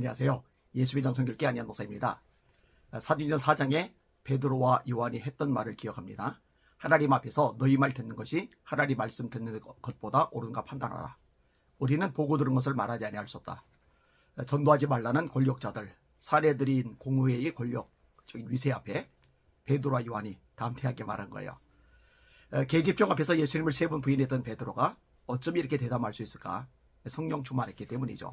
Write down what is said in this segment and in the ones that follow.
안녕하세요. 예수비전 성결교 안희연 목사입니다. 사도행전 4장에 베드로와 요한이 했던 말을 기억합니다. 하나님 앞에서 너희 말 듣는 것이 하나님 말씀 듣는 것보다 옳은가 판단하라. 우리는 보고 들은 것을 말하지 아니할 수 없다. 전도하지 말라는 권력자들, 사례들인 공의회의 권력적인 위세 앞에 베드로와 요한이 담대하게 말한 거예요. 계집종 앞에서 예수님을 3번 부인했던 베드로가 어쩜 이렇게 대담할 수 있을까? 성령 충만했기 때문이죠.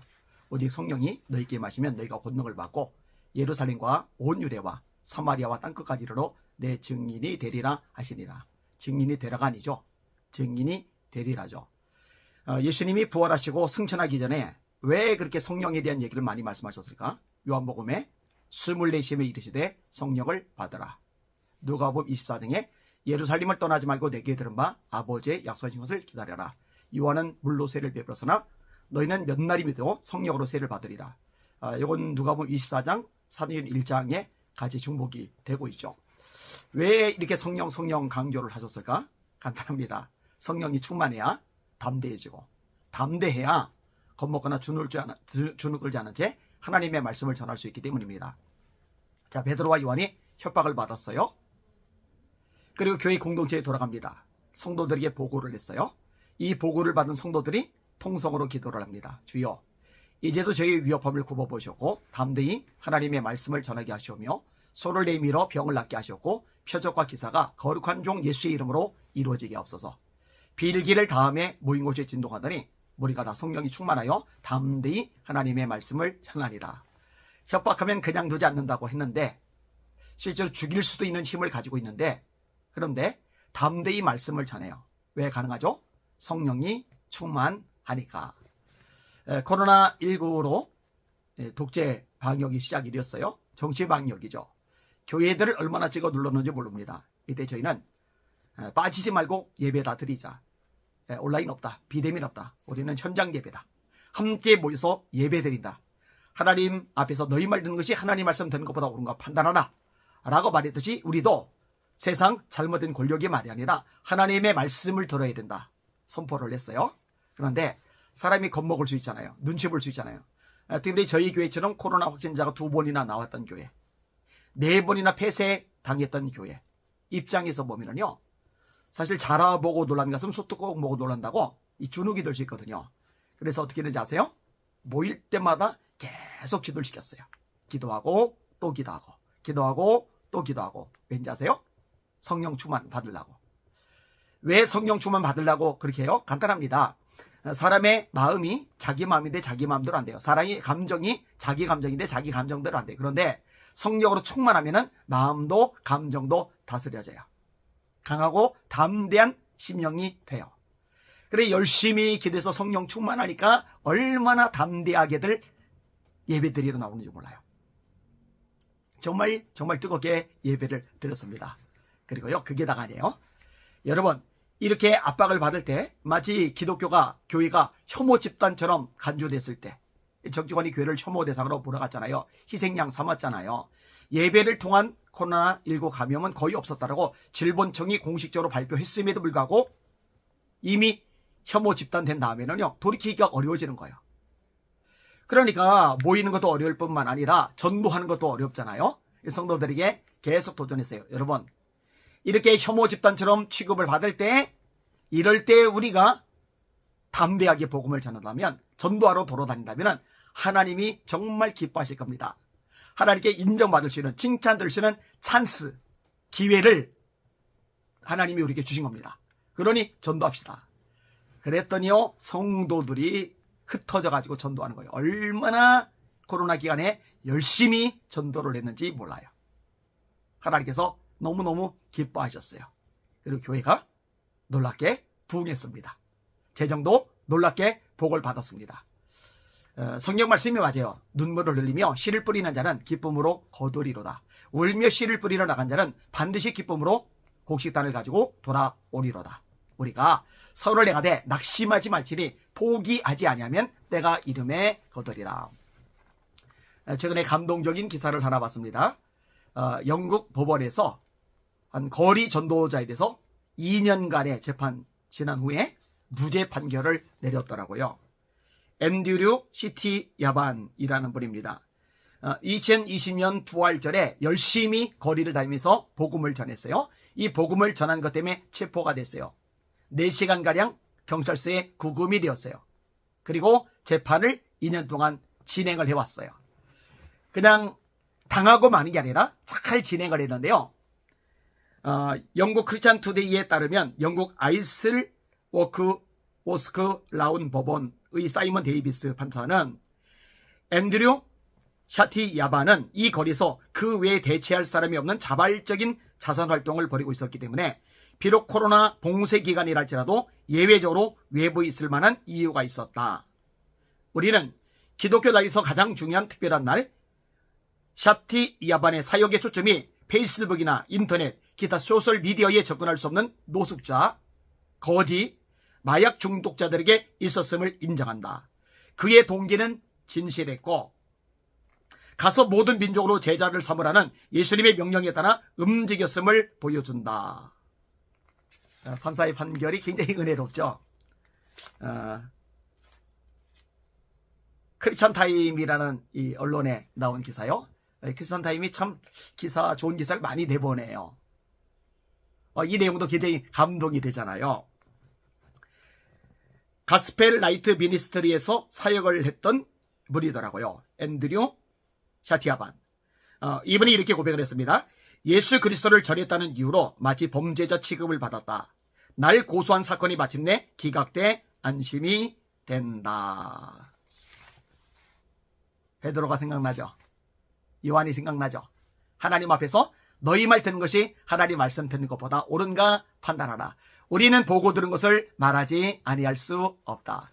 오직 성령이 너희에게 마시면 너희가 권능을 받고 예루살렘과 온 유대와 사마리아와 땅끝까지 이르러 내 증인이 되리라 하시니라. 증인이 되라가 아니죠. 증인이 되리라죠. 예수님이 부활하시고 승천하기 전에 왜 그렇게 성령에 대한 얘기를 많이 말씀하셨을까? 요한복음에 24시에 이르시되 성령을 받으라. 누가복음 24장에 예루살렘을 떠나지 말고 내게 들은 바 아버지의 약속하신 것을 기다려라. 요한은 물로 세를 베풀었으나 너희는 몇 날이 믿어 성령으로 세를 받으리라. 이건 누가복음 24장, 사도행전 1장에 같이 중복이 되고 있죠. 왜 이렇게 성령 강조를 하셨을까? 간단합니다. 성령이 충만해야 담대해지고, 담대해야 겁먹거나 주눅들지 않은 채 하나님의 말씀을 전할 수 있기 때문입니다. 자, 베드로와 요한이 협박을 받았어요. 그리고 교회 공동체에 돌아갑니다. 성도들에게 보고를 했어요. 이 보고를 받은 성도들이 통성으로 기도를 합니다. 주여, 이제도 저희의 위협함을 굽어보셨고 담대히 하나님의 말씀을 전하게 하시오며 손을 내밀어 병을 낫게 하셨고 표적과 기사가 거룩한 종 예수의 이름으로 이루어지게 하옵소서. 빌기를 다음에 모인 곳에 진동하더니 우리가 다 성령이 충만하여 담대히 하나님의 말씀을 전하니라. 협박하면 그냥 두지 않는다고 했는데 실제로 죽일 수도 있는 힘을 가지고 있는데, 그런데 담대히 말씀을 전해요. 왜 가능하죠? 성령이 충만하니까. 코로나19로 독재 방역이 시작이 되었어요. 정치 방역이죠. 교회들을 얼마나 찍어 눌렀는지 모릅니다. 이때 저희는 빠지지 말고 예배 다 드리자. 온라인 없다. 비대면 없다. 우리는 현장 예배다. 함께 모여서 예배 드린다. 하나님 앞에서 너희 말 듣는 것이 하나님 말씀 듣는 것보다 옳은가 판단하라. 라고 말했듯이 우리도 세상 잘못된 권력이 말이 아니라 하나님의 말씀을 들어야 된다. 선포를 했어요. 그런데 사람이 겁먹을 수 있잖아요. 눈치 볼 수 있잖아요. 특히 저희 교회처럼 코로나 확진자가 2번이나 나왔던 교회, 4번이나 폐쇄 당했던 교회 입장에서 보면은요, 사실 자라보고 놀란 것은 소뚜껑 보고 놀란다고 이 주눅이 들 수 있거든요. 그래서 어떻게 되는지 아세요? 모일 때마다 계속 기도를 시켰어요. 기도하고 또 기도하고 기도하고 또 기도하고. 왠지 아세요? 성령 충만 받으려고. 왜 성령 충만 받으려고 그렇게 해요? 간단합니다. 사람의 마음이 자기 마음인데 자기 마음대로 안 돼요. 사람의 감정이 자기 감정인데 자기 감정대로 안 돼요. 그런데 성령으로 충만하면은 마음도 감정도 다스려져요. 강하고 담대한 심령이 돼요. 그래 열심히 기도해서 성령 충만하니까 얼마나 담대하게들 예배드리러 나오는지 몰라요. 정말 뜨겁게 예배를 드렸습니다. 그리고요, 그게 다가 아니에요. 여러분, 이렇게 압박을 받을 때 마치 교회가 혐오 집단처럼 간주됐을 때 정치권이 교회를 혐오 대상으로 몰아갔잖아요. 희생양 삼았잖아요. 예배를 통한 코로나19 감염은 거의 없었다라고 질본청이 공식적으로 발표했음에도 불구하고 이미 혐오 집단 된 다음에는요, 돌이키기가 어려워지는 거예요. 그러니까 모이는 것도 어려울 뿐만 아니라 전도하는 것도 어렵잖아요. 성도들에게 계속 도전했어요. 여러분, 이렇게 혐오 집단처럼 취급을 받을 때, 이럴 때 우리가 담대하게 복음을 전한다면, 전도하러 돌아다닌다면 하나님이 정말 기뻐하실 겁니다. 하나님께 인정받을 수 있는, 칭찬 들을 수 있는 찬스, 기회를 하나님이 우리에게 주신 겁니다. 그러니 전도합시다. 그랬더니요, 성도들이 흩어져가지고 전도하는 거예요. 얼마나 코로나 기간에 열심히 전도를 했는지 몰라요. 하나님께서 너무너무 기뻐하셨어요. 그리고 교회가 놀랍게 부흥했습니다. 재정도 놀랍게 복을 받았습니다. 성경 말씀이 맞아요. 눈물을 흘리며 씨를 뿌리는 자는 기쁨으로 거두리로다. 울며 씨를 뿌리러 나간 자는 반드시 기쁨으로 곡식단을 가지고 돌아오리로다. 우리가 서로를 행하되 낙심하지 말지니 포기하지 아니하면 때가 이름에 거두리라. 최근에 감동적인 기사를 하나 봤습니다. 영국 법원에서 한 거리 전도자에 대해서 2년간의 재판 지난 후에 무죄 판결을 내렸더라고요. 앤드류 시티 야반이라는 분입니다. 2020년 부활절에 열심히 거리를 다니면서 복음을 전했어요. 이 복음을 전한 것 때문에 체포가 됐어요. 4시간가량 경찰서에 구금이 되었어요. 그리고 재판을 2년 동안 진행을 해왔어요. 그냥 당하고 마는 게 아니라 잘 진행을 했는데요. 영국 크리스찬 투데이에 따르면 영국 아이슬 워스크 라운 법원의 사이먼 데이비스 판사는 앤드류 샤티 야반은 이 거리에서 그 외에 대체할 사람이 없는 자발적인 자선 활동을 벌이고 있었기 때문에 비록 코로나 봉쇄 기간이랄지라도 예외적으로 외부에 있을 만한 이유가 있었다. 우리는 기독교 나라에서 가장 중요한 특별한 날 샤티 야반의 사역의 초점이 페이스북이나 인터넷, 기타 소셜미디어에 접근할 수 없는 노숙자, 거지, 마약 중독자들에게 있었음을 인정한다. 그의 동기는 진실했고 가서 모든 민족으로 제자를 삼으라는 예수님의 명령에 따라 움직였음을 보여준다. 판사의 판결이 굉장히 은혜롭죠. 크리스찬 타임이라는 이 언론에 나온 기사요. 크리스찬 타임이 참 좋은 기사를 많이 내보내요. 이 내용도 굉장히 감동이 되잖아요. 가스펠 라이트 미니스트리에서 사역을 했던 분이더라고요. 앤드류 샤티야반. 이분이 이렇게 고백을 했습니다. 예수 그리스도를 전했다는 이유로 마치 범죄자 취급을 받았다. 날 고소한 사건이 마침내 기각돼 안심이 된다. 베드로가 생각나죠? 요한이 생각나죠? 하나님 앞에서 너희 말 듣는 것이 하나님 말씀 듣는 것보다 옳은가 판단하라. 우리는 보고 들은 것을 말하지 아니할 수 없다.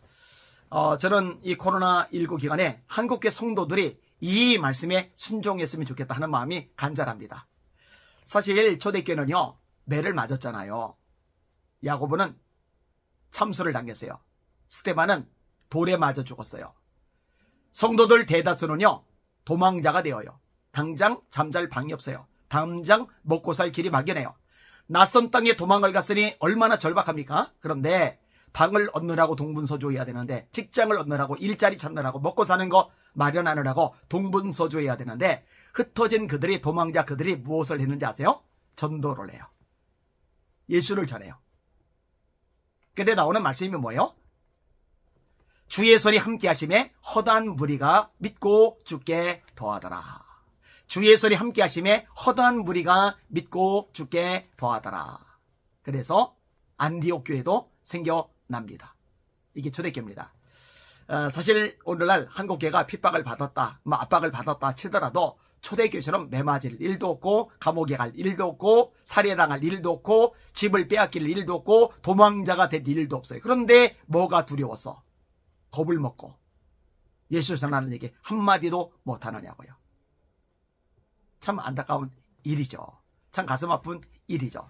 저는 이 코로나19 기간에 한국계 성도들이 이 말씀에 순종했으면 좋겠다 하는 마음이 간절합니다. 사실 초대교회는요, 매를 맞았잖아요. 야고보는 참수를 당했어요. 스데반은 돌에 맞아 죽었어요. 성도들 대다수는요, 도망자가 되어요. 당장 잠잘 방이 없어요. 당장 먹고 살 길이 막연해요. 낯선 땅에 도망을 갔으니 얼마나 절박합니까? 그런데 방을 얻느라고 동분서주해야 되는데, 직장을 얻느라고 일자리 찾느라고 먹고 사는 거 마련하느라고 동분서주해야 되는데, 흩어진 그들이, 도망자 그들이 무엇을 했는지 아세요? 전도를 해요. 예수를 전해요. 근데 나오는 말씀이 뭐예요? 주의 손이 함께 하심에 허다한 무리가 믿고 죽게 더하더라. 주의 손이 함께 하심에 허다한 무리가 믿고 죽게 더하더라. 그래서 안디옥 교회도 생겨납니다. 이게 초대교회입니다. 사실 오늘날 한국교회가 핍박을 받았다, 압박을 받았다 치더라도 초대교회처럼 매맞을 일도 없고, 감옥에 갈 일도 없고, 살해당할 일도 없고, 집을 빼앗길 일도 없고, 도망자가 될 일도 없어요. 그런데 뭐가 두려워서 겁을 먹고 예수 전하는 얘기 한마디도 못하느냐고요. 참 안타까운 일이죠. 참 가슴 아픈 일이죠.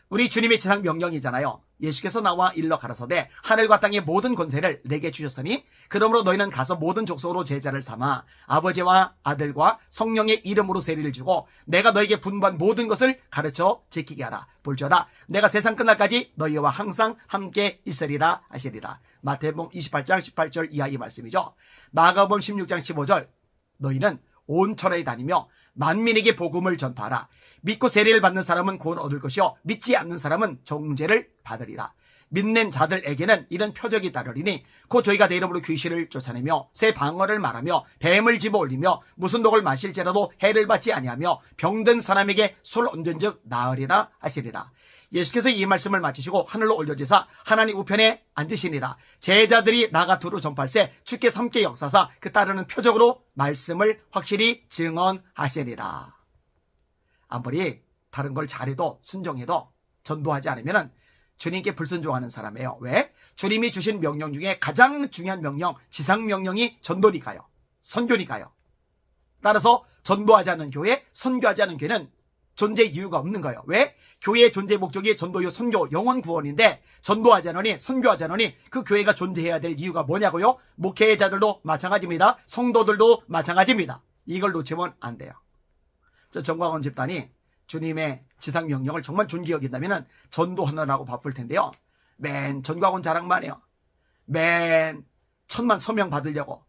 우리 주님의 지상 명령이잖아요. 예수께서 나와 일러 가라사대 하늘과 땅의 모든 권세를 내게 주셨으니 그러므로 너희는 가서 모든 족속으로 제자를 삼아 아버지와 아들과 성령의 이름으로 세례를 주고 내가 너에게 분부한 모든 것을 가르쳐 지키게 하라. 볼지어다 내가 세상 끝날까지 너희와 항상 함께 있으리라 하시리라. 마태복음 28장 18절 이하의 말씀이죠. 마가복음 16장 15절 너희는 온 천하에 다니며 만민에게 복음을 전파하라. 믿고 세례를 받는 사람은 구원 얻을 것이요 믿지 않는 사람은 정죄를 받으리라. 믿는 자들에게는 이런 표적이 따르리니 곧 저희가 내 이름으로 귀신을 쫓아내며 새 방언을 말하며 뱀을 집어올리며 무슨 독을 마실지라도 해를 받지 아니하며 병든 사람에게 술 얹은즉 나으리라 하시리라. 예수께서 이 말씀을 마치시고 하늘로 올려지사 하나님 우편에 앉으시니라. 제자들이 나가 두루 전파할세 주께서 함께 역사사 그 따르는 표적으로 말씀을 확실히 증언하시리라. 아무리 다른 걸 잘해도 순종해도 전도하지 않으면 주님께 불순종하는 사람이에요. 왜? 주님이 주신 명령 중에 가장 중요한 명령, 지상명령이 전도니까요. 선교니까요. 따라서 전도하지 않는 교회, 선교하지 않는 교회는 존재 이유가 없는 거예요. 왜? 교회의 존재 목적이 전도요, 선교, 영혼 구원인데 전도하지 않으니, 선교하지 않으니 그 교회가 존재해야 될 이유가 뭐냐고요? 목회자들도 마찬가지입니다. 성도들도 마찬가지입니다. 이걸 놓치면 안 돼요. 저 정광훈 집단이 주님의 지상명령을 정말 존귀히 여긴다면 전도하느라고 바쁠 텐데요. 맨 전광훈 자랑만 해요. 맨 천만 소명 받으려고.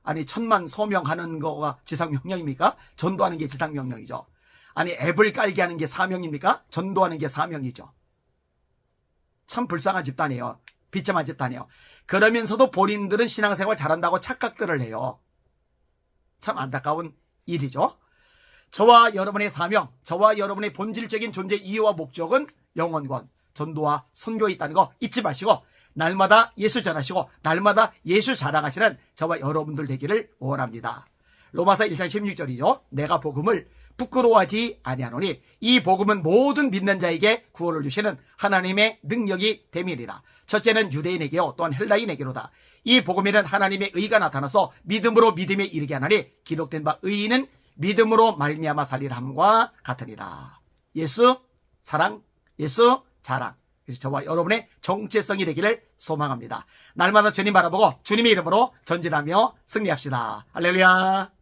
아니, 천만 소명하는 거가 지상명령입니까? 전도하는 게 지상명령이죠. 아니, 앱을 깔게 하는 게 사명입니까? 전도하는 게 사명이죠. 참 불쌍한 집단이에요. 비참한 집단이에요. 그러면서도 본인들은 신앙생활 잘한다고 착각들을 해요. 참 안타까운 일이죠. 저와 여러분의 사명, 저와 여러분의 본질적인 존재 이유와 목적은 영혼권, 전도와 선교에 있다는 거 잊지 마시고 날마다 예수 전하시고 날마다 예수 자랑하시는 저와 여러분들 되기를 원합니다. 로마서 1장 16절이죠. 내가 복음을 부끄러워하지 아니하노니 이 복음은 모든 믿는 자에게 구원을 주시는 하나님의 능력이 됨이니라. 첫째는 유대인에게요 또한 헬라인에게로다. 이 복음에는 하나님의 의가 나타나서 믿음으로 믿음에 이르게 하나니 기록된 바 의인은 믿음으로 말미암아 살리라 함과 같으니라. 예수 사랑, 예수 자랑. 그래서 저와 여러분의 정체성이 되기를 소망합니다. 날마다 주님 바라보고 주님의 이름으로 전진하며 승리합시다. 할렐루야.